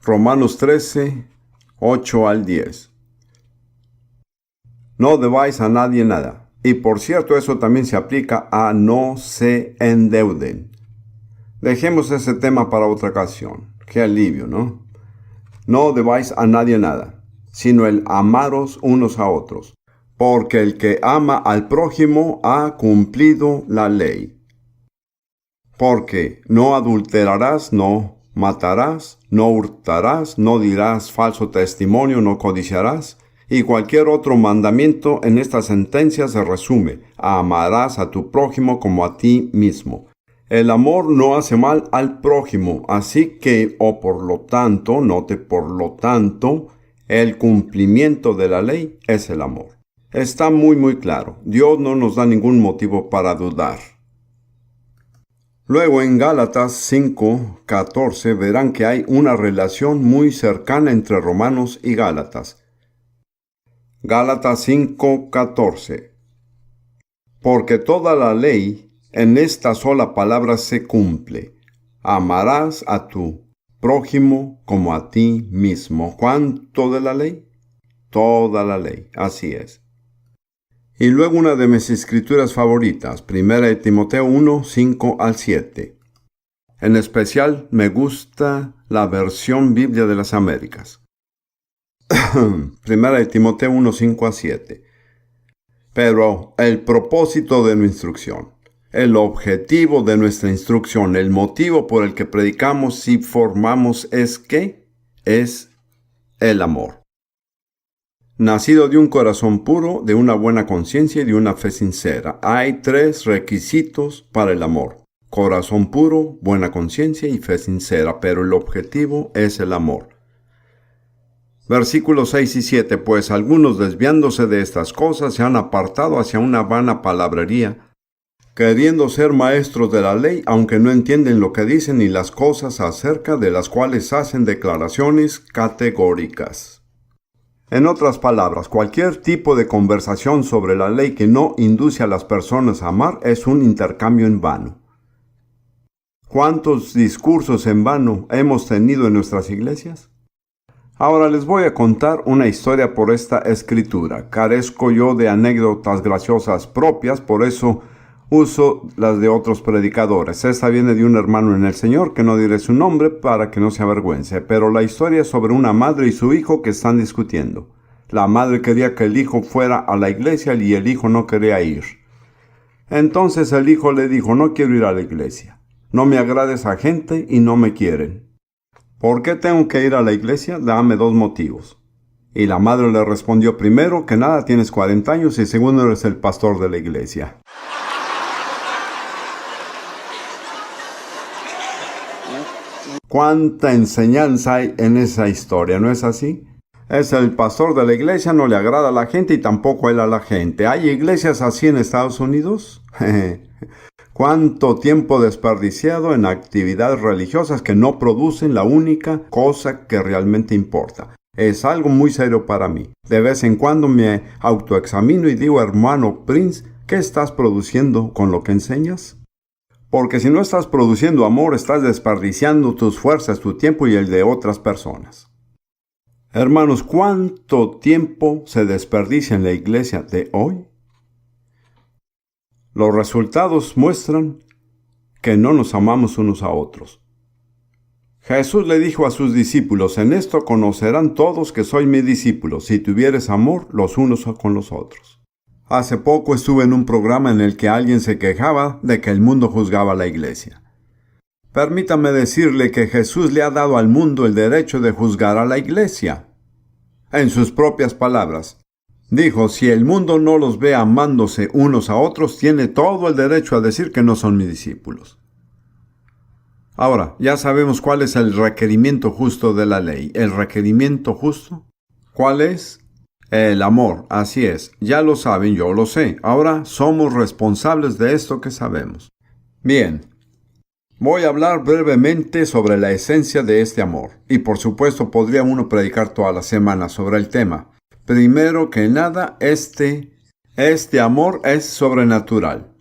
Romanos 13, 8 al 10. No debáis a nadie nada. Y por cierto, eso también se aplica a no se endeuden. Dejemos ese tema para otra ocasión. Qué alivio, ¿no? No debáis a nadie nada, sino el amaros unos a otros. Porque el que ama al prójimo ha cumplido la ley. Porque no adulterarás, no matarás, no hurtarás, no dirás falso testimonio, no codiciarás. Y cualquier otro mandamiento en esta sentencia se resume: amarás a tu prójimo como a ti mismo. El amor no hace mal al prójimo, así que, por lo tanto, note por lo tanto, el cumplimiento de la ley es el amor. Está muy claro. Dios no nos da ningún motivo para dudar. Luego en Gálatas 5:14 verán que hay una relación muy cercana entre Romanos y Gálatas. Gálatas 5:14. Porque toda la ley en esta sola palabra se cumple: amarás a tu prójimo como a ti mismo. ¿Cuánto de la ley? Toda la ley, así es. Y luego una de mis escrituras favoritas, 1 Timoteo 1, 5 al 7. En especial me gusta la versión Biblia de las Américas. 1 Timoteo 1, 5 a 7. Pero el propósito de nuestra instrucción, el objetivo de nuestra instrucción, el motivo por el que predicamos y formamos es ¿qué? Es el amor. Nacido de un corazón puro, de una buena conciencia y de una fe sincera. Hay 3 requisitos para el amor: corazón puro, buena conciencia y fe sincera, pero el objetivo es el amor. Versículos 6 y 7. Pues algunos, desviándose de estas cosas, se han apartado hacia una vana palabrería, queriendo ser maestros de la ley, aunque no entienden lo que dicen ni las cosas acerca de las cuales hacen declaraciones categóricas. En otras palabras, cualquier tipo de conversación sobre la ley que no induce a las personas a amar es un intercambio en vano. ¿Cuántos discursos en vano hemos tenido en nuestras iglesias? Ahora les voy a contar una historia por esta escritura. Carezco yo de anécdotas graciosas propias, por eso uso las de otros predicadores. Esta viene de un hermano en el Señor, que no diré su nombre para que no se avergüence, pero la historia es sobre una madre y su hijo que están discutiendo. La madre quería que el hijo fuera a la iglesia y el hijo no quería ir. Entonces el hijo le dijo: no quiero ir a la iglesia. No me agrada esa gente y no me quieren. ¿Por qué tengo que ir a la iglesia? Dame 2 motivos. Y la madre le respondió: primero, que nada, tienes 40 años, y segundo, eres el pastor de la iglesia. ¿Cuánta enseñanza hay en esa historia? ¿No es así? Es el pastor de la iglesia, no le agrada a la gente y tampoco él a la gente. ¿Hay iglesias así en Estados Unidos? ¿Cuánto tiempo desperdiciado en actividades religiosas que no producen la única cosa que realmente importa? Es algo muy serio para mí. De vez en cuando me autoexamino y digo, hermano Prince, ¿qué estás produciendo con lo que enseñas? Porque si no estás produciendo amor, estás desperdiciando tus fuerzas, tu tiempo y el de otras personas. Hermanos, ¿cuánto tiempo se desperdicia en la iglesia de hoy? Los resultados muestran que no nos amamos unos a otros. Jesús le dijo a sus discípulos, en esto conocerán todos que soy mis discípulos, si tuvieres amor los unos con los otros. Hace poco estuve en un programa en el que alguien se quejaba de que el mundo juzgaba a la iglesia. Permítame decirle que Jesús le ha dado al mundo el derecho de juzgar a la iglesia. En sus propias palabras, dijo, si el mundo no los ve amándose unos a otros, tiene todo el derecho a decir que no son mis discípulos. Ahora, ya sabemos cuál es el requerimiento justo de la ley. ¿El requerimiento justo? ¿Cuál es? El amor. Así es. Ya lo saben, yo lo sé. Ahora somos responsables de esto que sabemos. Bien. Voy a hablar brevemente sobre la esencia de este amor. Y por supuesto podría uno predicar toda la semana sobre el tema. Primero que nada, este amor es sobrenatural.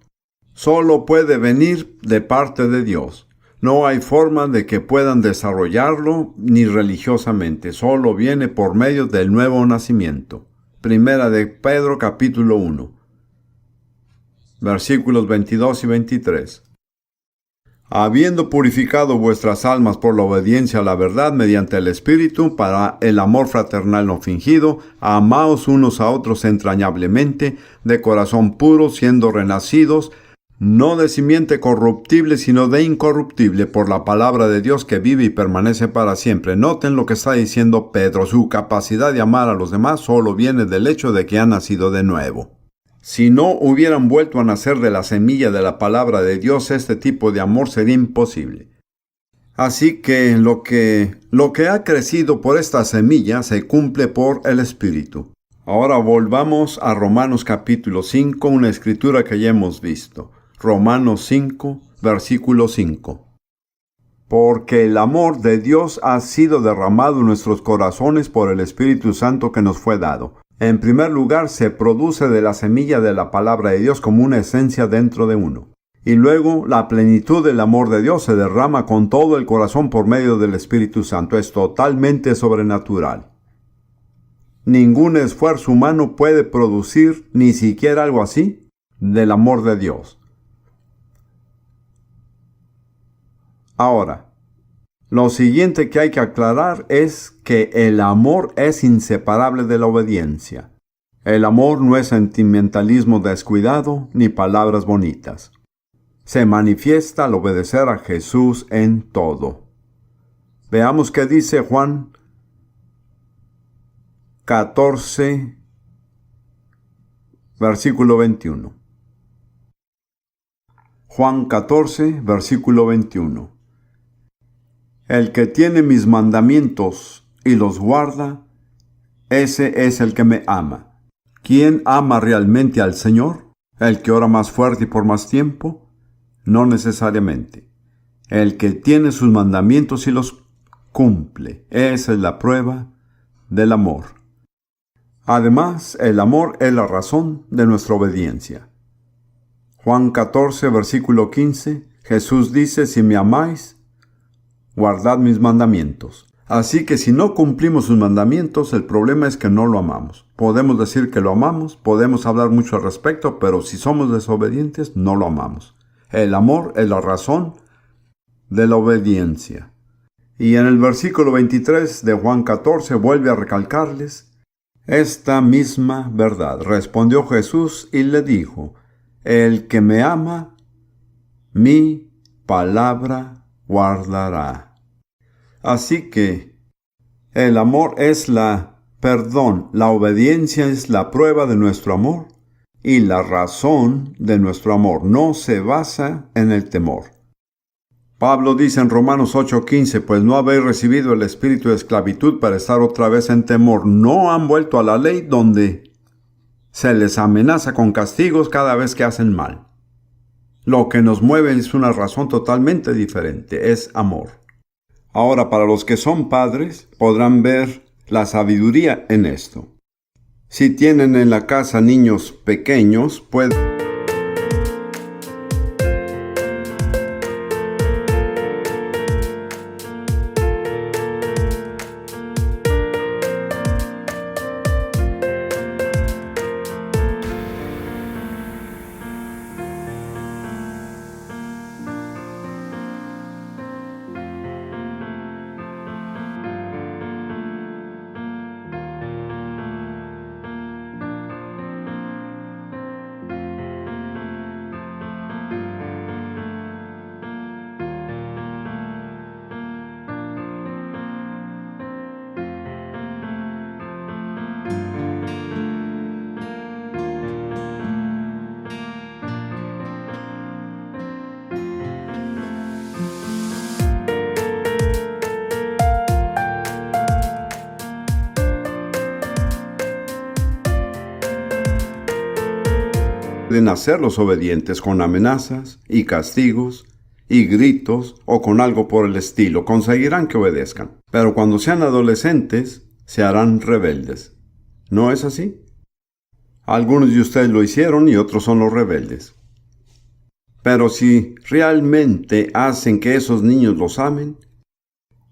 Solo puede venir de parte de Dios. No hay forma de que puedan desarrollarlo ni religiosamente. Solo viene por medio del nuevo nacimiento. Primera de Pedro capítulo 1. Versículos 22 y 23. Habiendo purificado vuestras almas por la obediencia a la verdad mediante el Espíritu, para el amor fraternal no fingido, amaos unos a otros entrañablemente, de corazón puro, siendo renacidos, no de simiente corruptible, sino de incorruptible, por la palabra de Dios que vive y permanece para siempre. Noten lo que está diciendo Pedro. Su capacidad de amar a los demás solo viene del hecho de que han nacido de nuevo. Si no hubieran vuelto a nacer de la semilla de la palabra de Dios, este tipo de amor sería imposible. Así que lo que ha crecido por esta semilla se cumple por el Espíritu. Ahora volvamos a Romanos capítulo 5, una escritura que ya hemos visto. Romanos 5, versículo 5. Porque el amor de Dios ha sido derramado en nuestros corazones por el Espíritu Santo que nos fue dado. En primer lugar, se produce de la semilla de la palabra de Dios como una esencia dentro de uno. Y luego, la plenitud del amor de Dios se derrama con todo el corazón por medio del Espíritu Santo. Es totalmente sobrenatural. Ningún esfuerzo humano puede producir ni siquiera algo así del amor de Dios. Ahora, lo siguiente que hay que aclarar es que el amor es inseparable de la obediencia. El amor no es sentimentalismo descuidado ni palabras bonitas. Se manifiesta al obedecer a Jesús en todo. Veamos qué dice Juan 14, versículo 21. Juan 14, versículo 21. El que tiene mis mandamientos y los guarda, ese es el que me ama. ¿Quién ama realmente al Señor? ¿El que ora más fuerte y por más tiempo? No necesariamente. El que tiene sus mandamientos y los cumple. Esa es la prueba del amor. Además, el amor es la razón de nuestra obediencia. Juan 14, versículo 15, Jesús dice, si me amáis, guardad mis mandamientos. Así que si no cumplimos sus mandamientos, el problema es que no lo amamos. Podemos decir que lo amamos, podemos hablar mucho al respecto, pero si somos desobedientes, no lo amamos. El amor es la razón de la obediencia. Y en el versículo 23 de Juan 14 vuelve a recalcarles esta misma verdad. Respondió Jesús y le dijo, el que me ama, mi palabra guardará. Así que el amor es la obediencia es la prueba de nuestro amor y la razón de nuestro amor. No se basa en el temor. Pablo dice en Romanos 8:15, pues no habéis recibido el espíritu de esclavitud para estar otra vez en temor. No han vuelto a la ley donde se les amenaza con castigos cada vez que hacen mal. Lo que nos mueve es una razón totalmente diferente, es amor. Ahora, para los que son padres, podrán ver la sabiduría en esto. Si tienen en la casa niños pequeños, pueden hacerlos obedientes con amenazas y castigos y gritos o con algo por el estilo. Conseguirán que obedezcan. Pero cuando sean adolescentes, se harán rebeldes. ¿No es así? Algunos de ustedes lo hicieron y otros son los rebeldes. Pero si realmente hacen que esos niños los amen,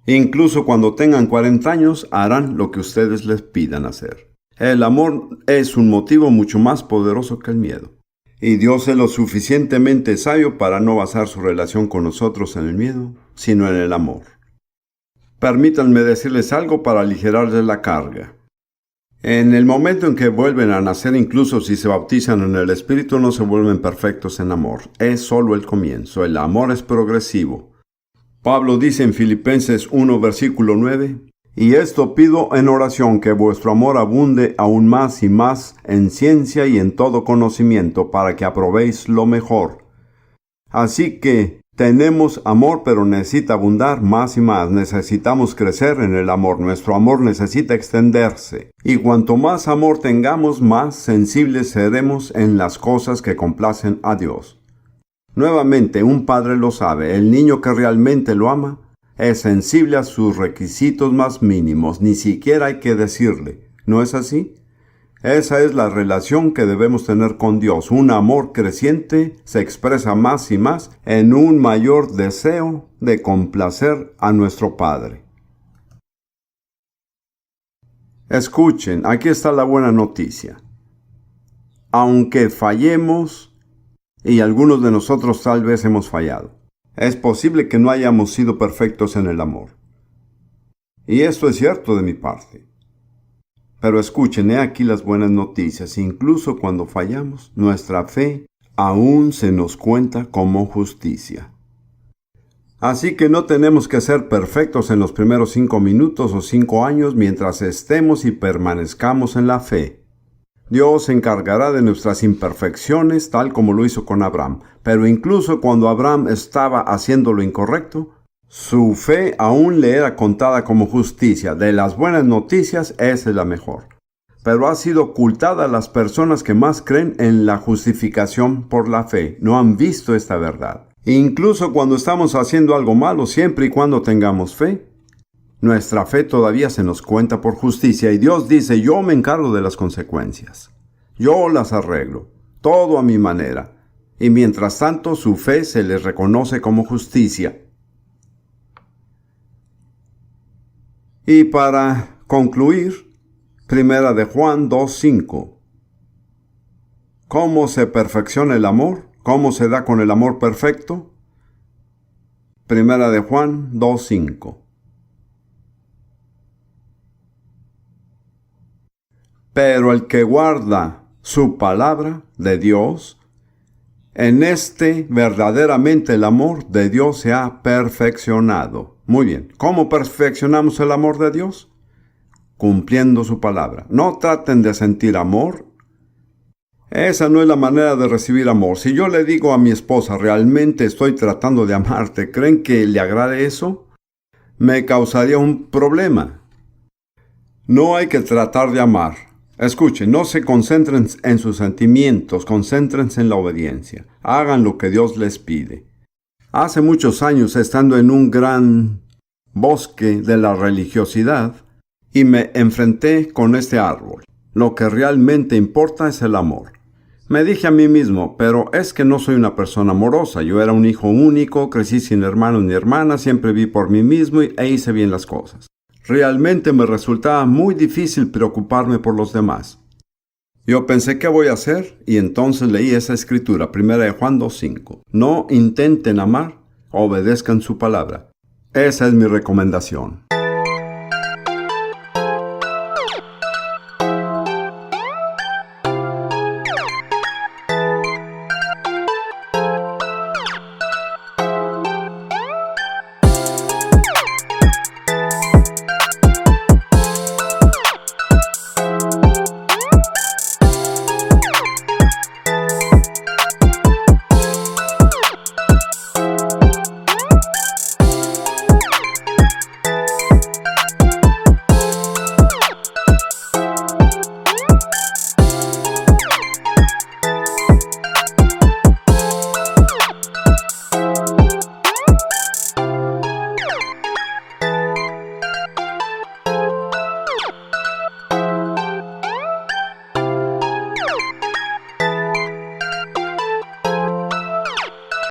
incluso cuando tengan 40 años, harán lo que ustedes les pidan hacer. El amor es un motivo mucho más poderoso que el miedo. Y Dios es lo suficientemente sabio para no basar su relación con nosotros en el miedo, sino en el amor. Permítanme decirles algo para aligerarles la carga. En el momento en que vuelven a nacer, incluso si se bautizan en el Espíritu, no se vuelven perfectos en amor. Es solo el comienzo. El amor es progresivo. Pablo dice en Filipenses 1, versículo 9, y esto pido en oración, que vuestro amor abunde aún más y más en ciencia y en todo conocimiento, para que aprobéis lo mejor. Así que tenemos amor, pero necesita abundar más y más. Necesitamos crecer en el amor. Nuestro amor necesita extenderse. Y cuanto más amor tengamos, más sensibles seremos en las cosas que complacen a Dios. Nuevamente, un padre lo sabe. El niño que realmente lo ama es sensible a sus requisitos más mínimos. Ni siquiera hay que decirle. ¿No es así? Esa es la relación que debemos tener con Dios. Un amor creciente se expresa más y más en un mayor deseo de complacer a nuestro Padre. Escuchen, aquí está la buena noticia. Aunque fallemos, y algunos de nosotros tal vez hemos fallado, es posible que no hayamos sido perfectos en el amor. Y esto es cierto de mi parte. Pero escuchen, he aquí las buenas noticias. Incluso cuando fallamos, nuestra fe aún se nos cuenta como justicia. Así que no tenemos que ser perfectos en los primeros 5 minutos o 5 años mientras estemos y permanezcamos en la fe. Dios se encargará de nuestras imperfecciones tal como lo hizo con Abraham. Pero incluso cuando Abraham estaba haciendo lo incorrecto, su fe aún le era contada como justicia. De las buenas noticias, esa es la mejor. Pero ha sido ocultada a las personas que más creen en la justificación por la fe. No han visto esta verdad. Incluso cuando estamos haciendo algo malo, siempre y cuando tengamos fe, nuestra fe todavía se nos cuenta por justicia. Y Dios dice, yo me encargo de las consecuencias. Yo las arreglo. Todo a mi manera. Y mientras tanto, su fe se les reconoce como justicia. Y para concluir, 1 de Juan 2:5. ¿Cómo se perfecciona el amor? ¿Cómo se da con el amor perfecto? 1 de Juan 2:5. Pero el que guarda su palabra de Dios, en este verdaderamente el amor de Dios se ha perfeccionado. Muy bien, ¿cómo perfeccionamos el amor de Dios? Cumpliendo su palabra. No traten de sentir amor Esa no es la manera de recibir amor. Si yo le digo a mi esposa, realmente estoy tratando de amarte, ¿creen que le agrade eso? Me causaría un problema. No hay que tratar de amar. Escuchen, no se concentren en sus sentimientos, concéntrense en la obediencia. Hagan lo que Dios les pide. Hace muchos años, estando en un gran bosque de la religiosidad, y me enfrenté con este árbol. Lo que realmente importa es el amor. Me dije a mí mismo, pero es que no soy una persona amorosa. Yo era un hijo único, crecí sin hermanos ni hermanas, siempre vi por mí mismo e hice bien las cosas. Realmente me resultaba muy difícil preocuparme por los demás. Yo pensé, ¿qué voy a hacer? Y entonces leí esa escritura, 1 Juan 2:5. No intenten amar, obedezcan su palabra. Esa es mi recomendación.